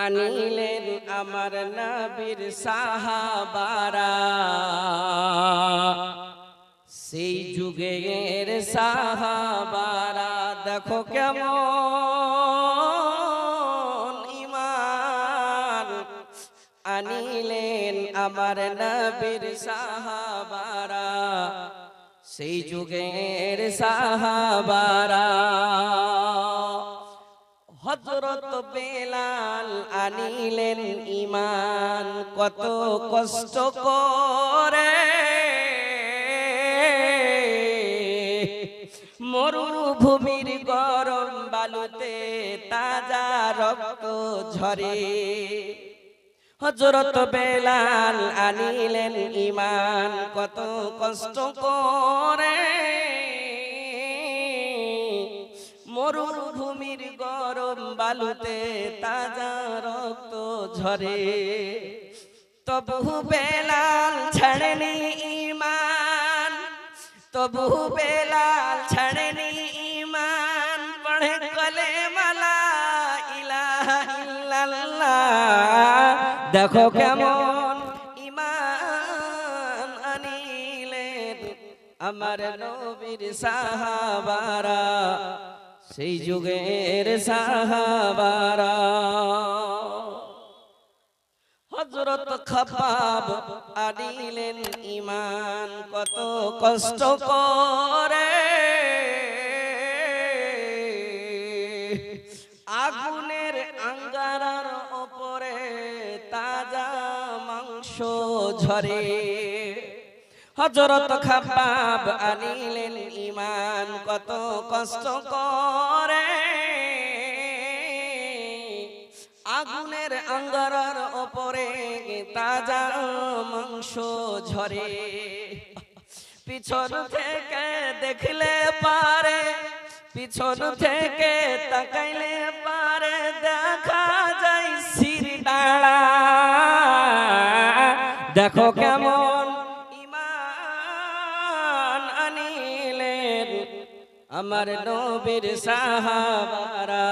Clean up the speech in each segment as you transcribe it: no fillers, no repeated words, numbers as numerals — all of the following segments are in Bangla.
আনিলেন আমার নবীর সাহাবারা, সেই যুগের সাহাবারা দেখো কেমন ঈমান আনিলেন আমার নবীর সাহাবারা, সেই যুগের সাহাবারা। হযরত বেলাল আনিলেন ঈমান কত কষ্ট করে, মরুভূমির গরম বালুতে তাজা রক্ত ঝরে। হযরত বেলাল আনিলেন ঈমান কত কষ্ট করে, মরুভূমির গরম বালুতে তাজা রক্ত ঝরে। তবু বেলাল ছাড়েনি ঈমান, তবু বেলাল ছাড়েনি ঈমান, পড়ে কলেমা লা ইলাহা ইল্লাল্লাহ। দেখো কেমন ঈমান আনিলেন আমার নবীর সাহাবারা, সেই যুগের সাহাবারা। হযরত খাব্বাব আনিলেন ঈমান কত কষ্ট করে, আগুনের আঙ্গারার উপরে তাজা মাংস ঝরে। হযরত খাব্বাব আনিলেন ঈমান কত কষ্ট করে, আগুনের আঙ্গারার উপরে তাজা মাংস ঝরে। পিছন থেকে দেখলে পারে, পিছন থেকে তাকাইলে পারে দেখা যায় শির ডাঁড়া। দেখো কেমন ঈমান আনিলেন আমার নবীর সাহাবারা,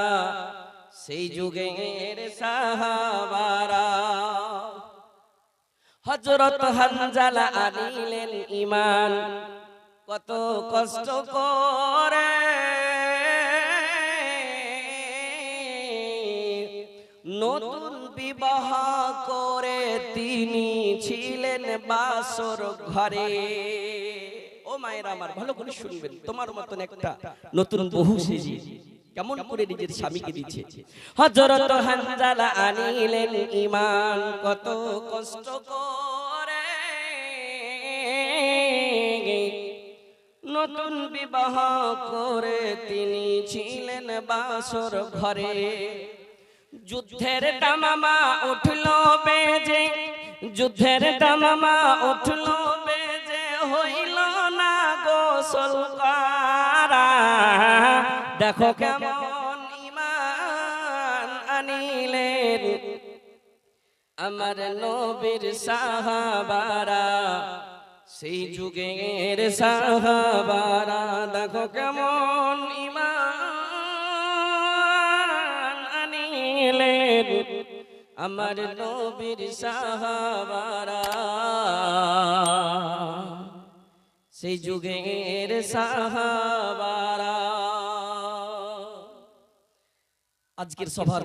সেই যুগের সাহাবারা। হযরত হানজালা আনিলেন ঈমান কত কষ্ট করে, নতুন বিবাহ করে তিনি ছিলেন বাসর ঘরে। ও মায়েরা আমার ভালো করে শুনবেন, তোমার মতন একটা নতুন বহু সেজে কেমন করে নিজের স্বামীকে দিচ্ছে। হযরত হানজালা আনিলেন ঈমান কত কষ্ট করে, নতুন বিবাহ করে তিনি ছিলেন বাসর ঘরে। যুদ্ধের দামামা উঠলো বেজে, যুদ্ধের দামামা উঠলো বেজে, হইল না গোসল করা। দেখো কেমন ঈমান আনিলেন আমার নবীর সাহাবারা, সেই যুগের সাহাবারা। দেখো কেমন ঈমান আনিলেন আমার নবীর সাহাবারা, সেই যুগের সাহাবারা। আজকের সভার